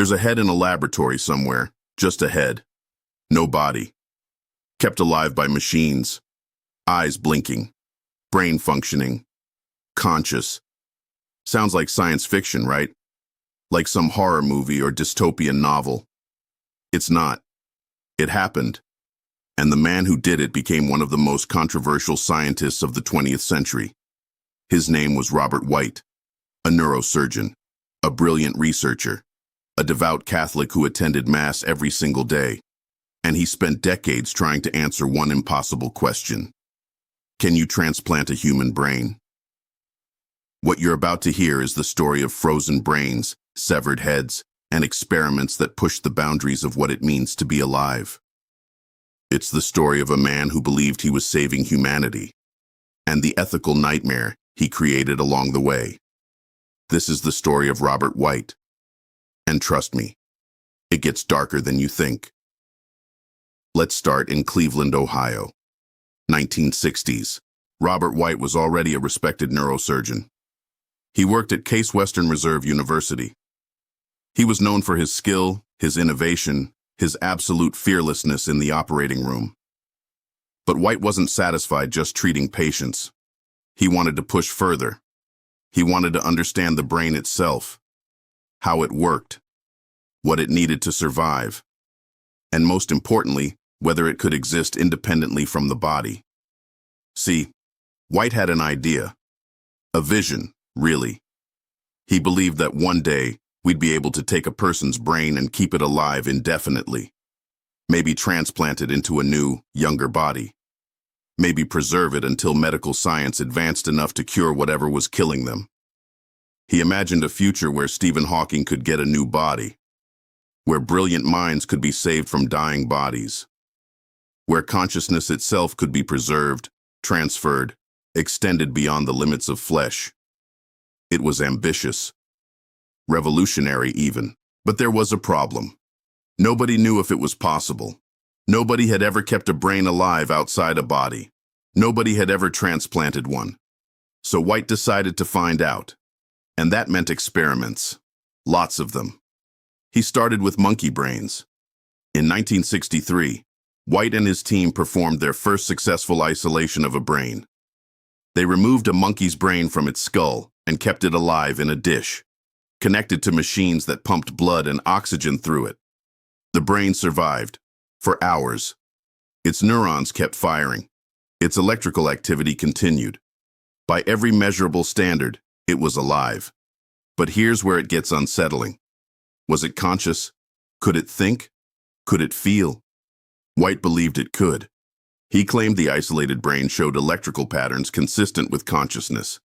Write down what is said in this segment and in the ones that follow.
There's a head in a laboratory somewhere, just a head. No body. Kept alive by machines. Eyes blinking. Brain functioning. Conscious. Sounds like science fiction, right? Like some horror movie or dystopian novel. It's not. It happened. And the man who did it became one of the most controversial scientists of the 20th century. His name was Robert White, a neurosurgeon, a brilliant researcher, a devout Catholic who attended Mass every single day, and he spent decades trying to answer one impossible question. Can you transplant a human brain? What you're about to hear is the story of frozen brains, severed heads, and experiments that push the boundaries of what it means to be alive. It's the story of a man who believed he was saving humanity, and the ethical nightmare he created along the way. This is the story of Robert White. And trust me, it gets darker than you think. Let's start in Cleveland, Ohio. 1960s. Robert White was already a respected neurosurgeon. He worked at Case Western Reserve University. He was known for his skill, his innovation, his absolute fearlessness in the operating room. But White wasn't satisfied just treating patients. He wanted to push further. He wanted to understand the brain itself, how it worked, what it needed to survive, and most importantly, whether it could exist independently from the body. See, White had an idea, a vision, really. He believed that one day we'd be able to take a person's brain and keep it alive indefinitely. Maybe transplant it into a new, younger body. Maybe preserve it until medical science advanced enough to cure whatever was killing them. He imagined a future where Stephen Hawking could get a new body, where brilliant minds could be saved from dying bodies, where consciousness itself could be preserved, transferred, extended beyond the limits of flesh. It was ambitious, revolutionary even, but there was a problem. Nobody knew if it was possible. Nobody had ever kept a brain alive outside a body. Nobody had ever transplanted one. So White decided to find out. And that meant experiments. Lots of them. He started with monkey brains. In 1963, White and his team performed their first successful isolation of a brain. They removed a monkey's brain from its skull and kept it alive in a dish, connected to machines that pumped blood and oxygen through it. The brain survived, for hours. Its neurons kept firing. Its electrical activity continued. By every measurable standard, it was alive. But here's where it gets unsettling. Was it conscious? Could it think? Could it feel? White believed it could. He claimed the isolated brain showed electrical patterns consistent with consciousness,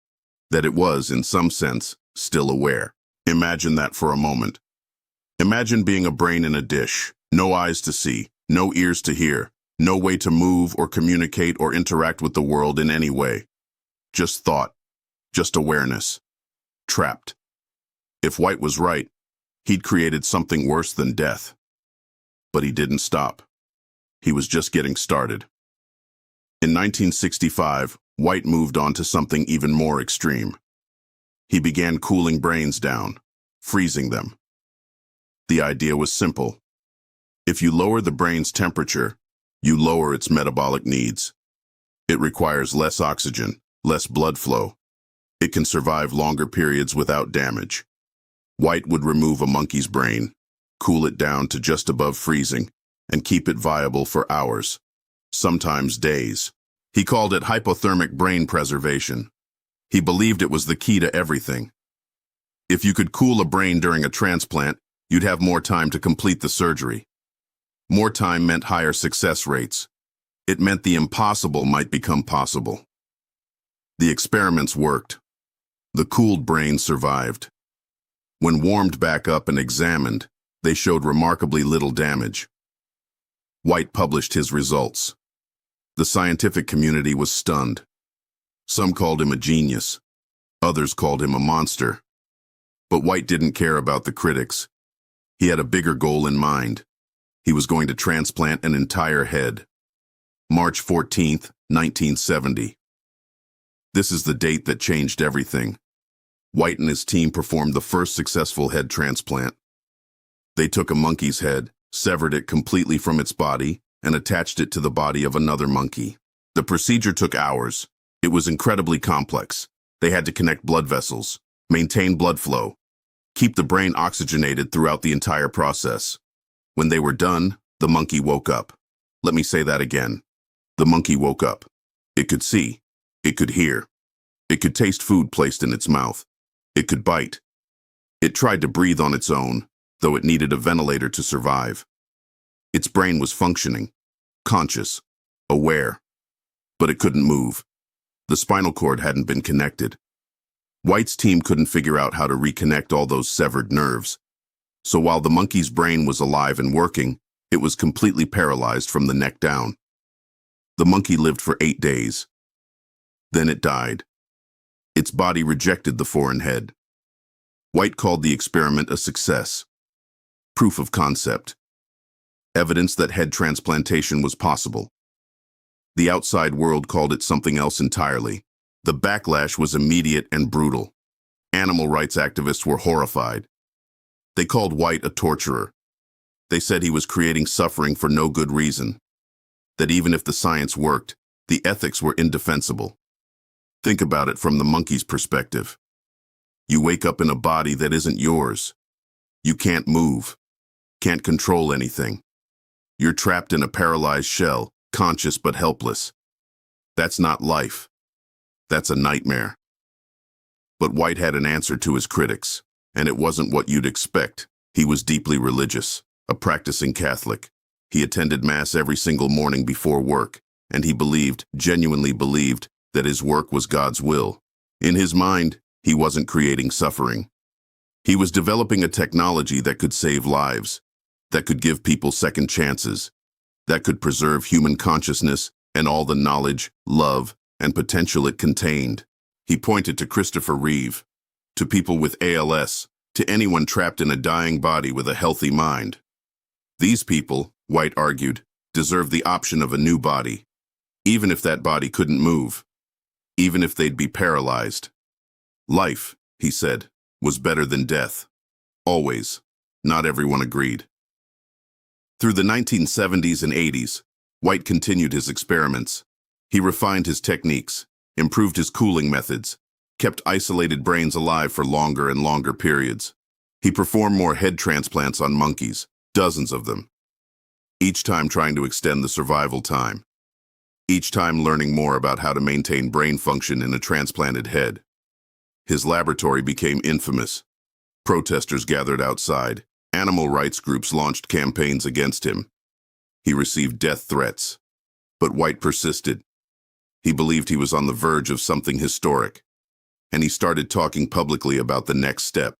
that it was, in some sense, still aware. Imagine that for a moment. Imagine being a brain in a dish, no eyes to see, no ears to hear, no way to move or communicate or interact with the world in any way. Just thought, just awareness. Trapped. If White was right, he'd created something worse than death. But he didn't stop. He was just getting started. In 1965, White moved on to something even more extreme. He began cooling brains down, freezing them. The idea was simple. If you lower the brain's temperature, you lower its metabolic needs. It requires less oxygen, less blood flow. It can survive longer periods without damage. White would remove a monkey's brain, cool it down to just above freezing, and keep it viable for hours, sometimes days. He called it hypothermic brain preservation. He believed it was the key to everything. If you could cool a brain during a transplant, you'd have more time to complete the surgery. More time meant higher success rates. It meant the impossible might become possible. The experiments worked. The cooled brain survived. When warmed back up and examined, they showed remarkably little damage. White published his results. The scientific community was stunned. Some called him a genius. Others called him a monster. But White didn't care about the critics. He had a bigger goal in mind. He was going to transplant an entire head. March 14th, 1970. This is the date that changed everything. White and his team performed the first successful head transplant. They took a monkey's head, severed it completely from its body, and attached it to the body of another monkey. The procedure took hours. It was incredibly complex. They had to connect blood vessels, maintain blood flow, keep the brain oxygenated throughout the entire process. When they were done, the monkey woke up. Let me say that again. The monkey woke up. It could see. It could hear. It could taste food placed in its mouth. It could bite. It tried to breathe on its own, though it needed a ventilator to survive. Its brain was functioning, conscious, aware, but it couldn't move. The spinal cord hadn't been connected. White's team couldn't figure out how to reconnect all those severed nerves. So while the monkey's brain was alive and working, it was completely paralyzed from the neck down. The monkey lived for 8 days. Then it died. Its body rejected the foreign head. White called the experiment a success. Proof of concept. Evidence that head transplantation was possible. The outside world called it something else entirely. The backlash was immediate and brutal. Animal rights activists were horrified. They called White a torturer. They said he was creating suffering for no good reason. That even if the science worked, the ethics were indefensible. Think about it from the monkey's perspective. You wake up in a body that isn't yours. You can't move, can't control anything. You're trapped in a paralyzed shell, conscious but helpless. That's not life. That's a nightmare. But White had an answer to his critics, and it wasn't what you'd expect. He was deeply religious, a practicing Catholic. He attended Mass every single morning before work, and he genuinely believed, that his work was God's will. In his mind, he wasn't creating suffering. He was developing a technology that could save lives, that could give people second chances, that could preserve human consciousness and all the knowledge, love, and potential it contained. He pointed to Christopher Reeve, to people with ALS, to anyone trapped in a dying body with a healthy mind. These people, White argued, deserve the option of a new body, even if that body couldn't move, even if they'd be paralyzed. Life, he said, was better than death. Always. Not everyone agreed. Through the 1970s and 80s, White continued his experiments. He refined his techniques, improved his cooling methods, kept isolated brains alive for longer and longer periods. He performed more head transplants on monkeys, dozens of them, each time trying to extend the survival time, each time learning more about how to maintain brain function in a transplanted head. His laboratory became infamous. Protesters gathered outside. Animal rights groups launched campaigns against him. He received death threats. But White persisted. He believed he was on the verge of something historic, and he started talking publicly about the next step: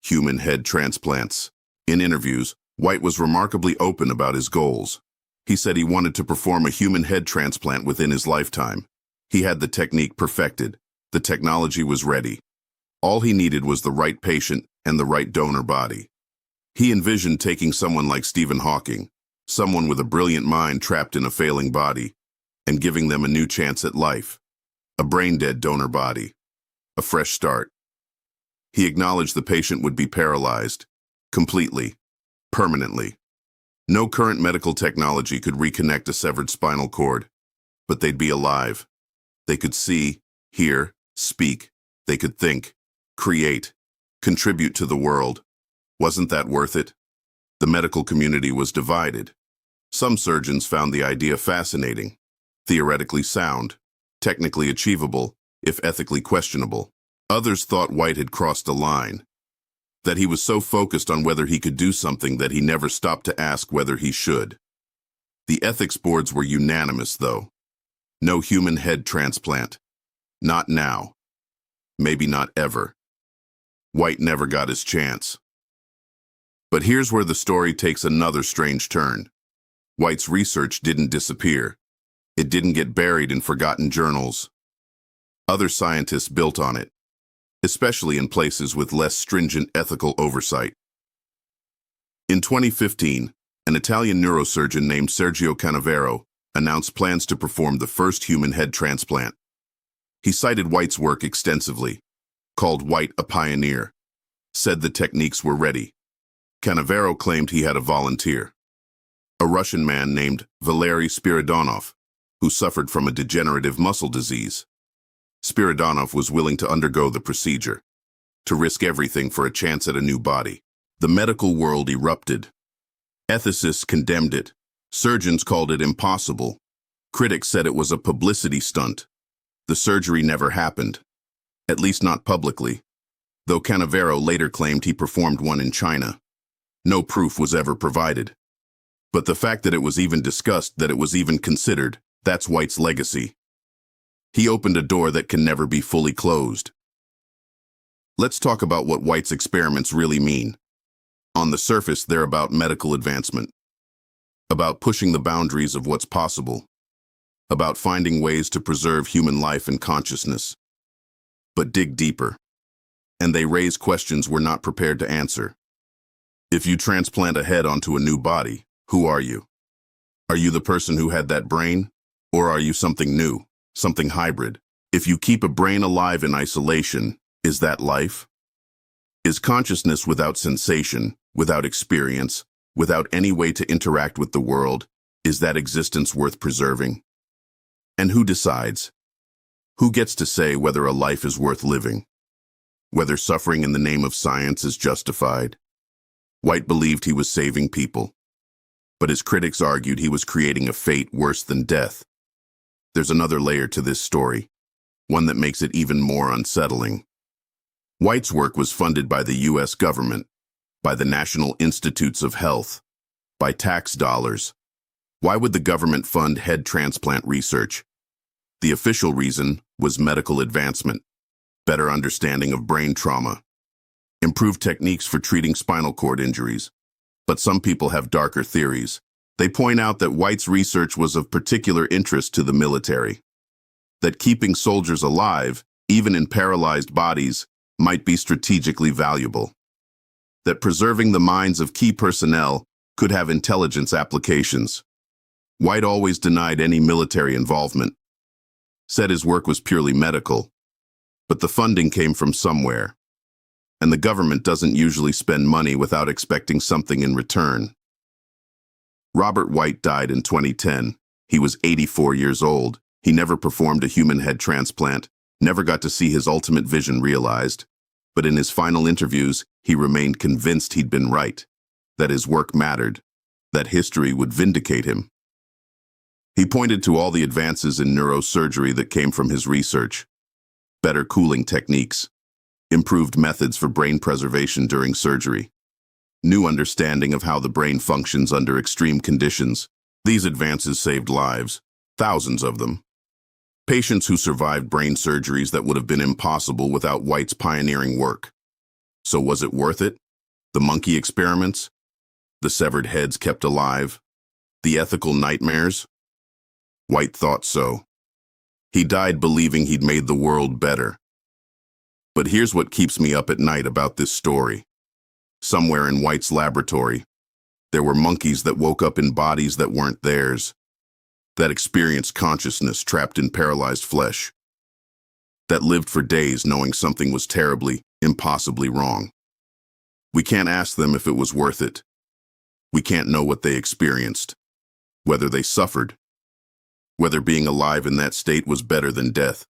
human head transplants. In interviews, White was remarkably open about his goals. He said he wanted to perform a human head transplant within his lifetime. He had the technique perfected. The technology was ready. All he needed was the right patient and the right donor body. He envisioned taking someone like Stephen Hawking, someone with a brilliant mind trapped in a failing body, and giving them a new chance at life, a brain-dead donor body, a fresh start. He acknowledged the patient would be paralyzed, completely, permanently. No current medical technology could reconnect a severed spinal cord, but they'd be alive. They could see, hear, speak. They could think, create, contribute to the world. Wasn't that worth it? The medical community was divided. Some surgeons found the idea fascinating, theoretically sound, technically achievable, if ethically questionable. Others thought White had crossed a line, that he was so focused on whether he could do something that he never stopped to ask whether he should. The ethics boards were unanimous, though. No human head transplant. Not now. Maybe not ever. White never got his chance. But here's where the story takes another strange turn. White's research didn't disappear. It didn't get buried in forgotten journals. Other scientists built on it, especially in places with less stringent ethical oversight. In 2015, an Italian neurosurgeon named Sergio Canavero announced plans to perform the first human head transplant. He cited White's work extensively, called White a pioneer, said the techniques were ready. Canavero claimed he had a volunteer, a Russian man named Valery Spiridonov, who suffered from a degenerative muscle disease. Spiridonov was willing to undergo the procedure, to risk everything for a chance at a new body. The medical world erupted. Ethicists condemned it. Surgeons called it impossible. Critics said it was a publicity stunt. The surgery never happened, at least not publicly, though Canavero later claimed he performed one in China. No proof was ever provided. But the fact that it was even discussed, that it was even considered, that's White's legacy. He opened a door that can never be fully closed. Let's talk about what White's experiments really mean. On the surface, they're about medical advancement, about pushing the boundaries of what's possible, about finding ways to preserve human life and consciousness. But dig deeper, and they raise questions we're not prepared to answer. If you transplant a head onto a new body, who are you? Are you the person who had that brain? Or are you something new, something hybrid? If you keep a brain alive in isolation, is that life? Is consciousness without sensation, without experience, without any way to interact with the world, is that existence worth preserving? And who decides? Who gets to say whether a life is worth living? Whether suffering in the name of science is justified? White believed he was saving people, but his critics argued he was creating a fate worse than death. There's another layer to this story, one that makes it even more unsettling. White's work was funded by the U.S. government, by the National Institutes of Health, by tax dollars. Why would the government fund head transplant research? The official reason was medical advancement, better understanding of brain trauma, improved techniques for treating spinal cord injuries. But some people have darker theories. They point out that White's research was of particular interest to the military, that keeping soldiers alive, even in paralyzed bodies, might be strategically valuable, that preserving the minds of key personnel could have intelligence applications. White always denied any military involvement, said his work was purely medical, but the funding came from somewhere, and the government doesn't usually spend money without expecting something in return. Robert White died in 2010. He was 84 years old. He never performed a human head transplant, never got to see his ultimate vision realized, but in his final interviews, he remained convinced he'd been right, that his work mattered, that history would vindicate him. He pointed to all the advances in neurosurgery that came from his research: better cooling techniques, improved methods for brain preservation during surgery, new understanding of how the brain functions under extreme conditions. These advances saved lives, thousands of them. Patients who survived brain surgeries that would have been impossible without White's pioneering work. So was it worth it? The monkey experiments? The severed heads kept alive? The ethical nightmares? White thought so. He died believing he'd made the world better. But here's what keeps me up at night about this story. Somewhere in White's laboratory, there were monkeys that woke up in bodies that weren't theirs, that experienced consciousness trapped in paralyzed flesh, that lived for days knowing something was terribly, impossibly wrong. We can't ask them if it was worth it. We can't know what they experienced, whether they suffered, whether being alive in that state was better than death.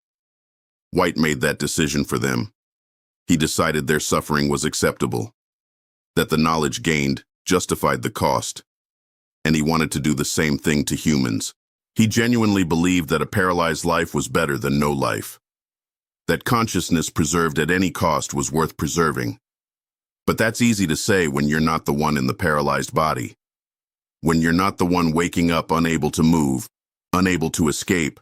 White made that decision for them. He decided their suffering was acceptable, that the knowledge gained justified the cost, and he wanted to do the same thing to humans. He genuinely believed that a paralyzed life was better than no life, that consciousness preserved at any cost was worth preserving. But that's easy to say when you're not the one in the paralyzed body, when you're not the one waking up unable to move, unable to escape,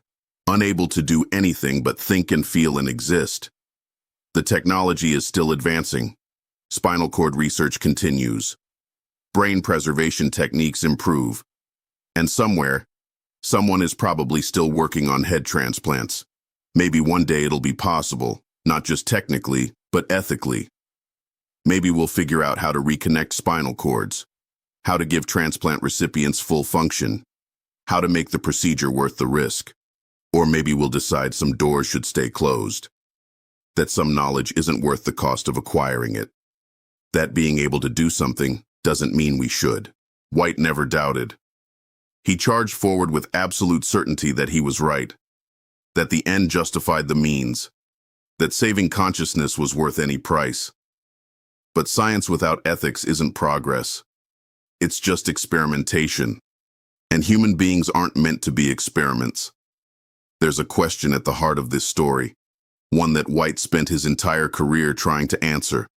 unable to do anything but think and feel and exist. The technology is still advancing. Spinal cord research continues. Brain preservation techniques improve. And somewhere, someone is probably still working on head transplants. Maybe one day it'll be possible, not just technically, but ethically. Maybe we'll figure out how to reconnect spinal cords, how to give transplant recipients full function, how to make the procedure worth the risk. Or maybe we'll decide some doors should stay closed, that some knowledge isn't worth the cost of acquiring it, that being able to do something doesn't mean we should. White never doubted. He charged forward with absolute certainty that he was right, that the end justified the means, that saving consciousness was worth any price. But science without ethics isn't progress. It's just experimentation. And human beings aren't meant to be experiments. There's a question at the heart of this story, one that White spent his entire career trying to answer.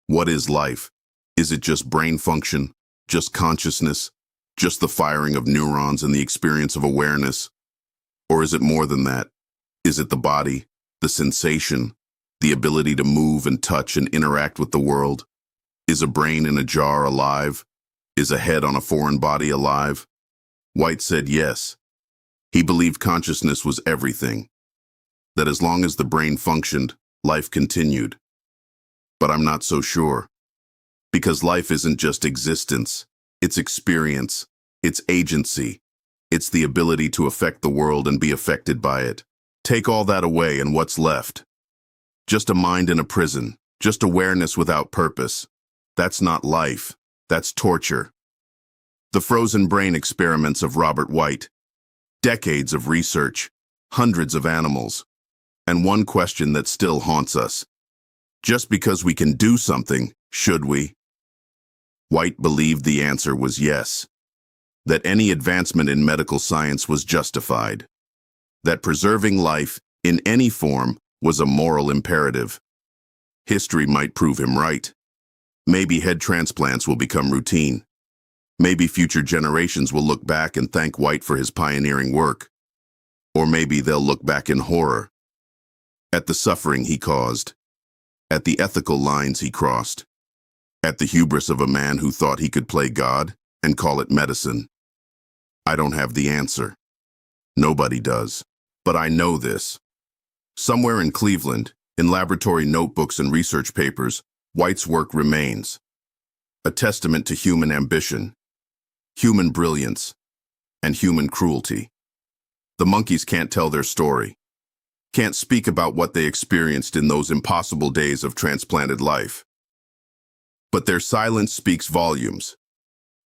What is life? Is it just brain function, just consciousness, just the firing of neurons and the experience of awareness? Or is it more than that? Is it the body, the sensation, the ability to move and touch and interact with the world? Is a brain in a jar alive? Is a head on a foreign body alive? White said yes. He believed consciousness was everything, that as long as the brain functioned, life continued. But I'm not so sure. Because life isn't just existence, it's experience, it's agency, it's the ability to affect the world and be affected by it. Take all that away and what's left? Just a mind in a prison, just awareness without purpose. That's not life, that's torture. The frozen brain experiments of Robert White, decades of research, hundreds of animals, and one question that still haunts us. Just because we can do something, should we? White believed the answer was yes, that any advancement in medical science was justified, that preserving life in any form was a moral imperative. History might prove him right. Maybe head transplants will become routine. Maybe future generations will look back and thank White for his pioneering work. Or maybe they'll look back in horror at the suffering he caused, at the ethical lines he crossed, at the hubris of a man who thought he could play God and call it medicine. I don't have the answer. Nobody does. But I know this. Somewhere in Cleveland, in laboratory notebooks and research papers, White's work remains. A testament to human ambition, human brilliance, and human cruelty. The monkeys can't tell their story, can't speak about what they experienced in those impossible days of transplanted life. But their silence speaks volumes,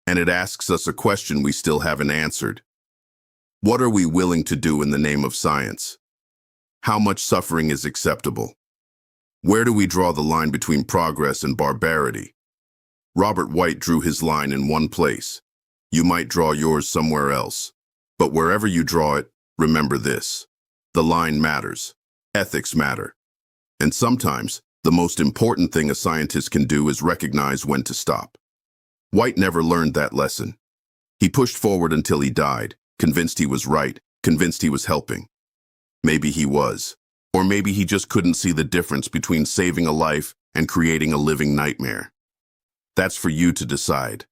and it asks us a question we still haven't answered. What are we willing to do in the name of science? How much suffering is acceptable? Where do we draw the line between progress and barbarity? Robert White drew his line in one place. You might draw yours somewhere else. But wherever you draw it, remember this. The line matters. Ethics matter. And sometimes, the most important thing a scientist can do is recognize when to stop. White never learned that lesson. He pushed forward until he died, convinced he was right, convinced he was helping. Maybe he was. Or maybe he just couldn't see the difference between saving a life and creating a living nightmare. That's for you to decide.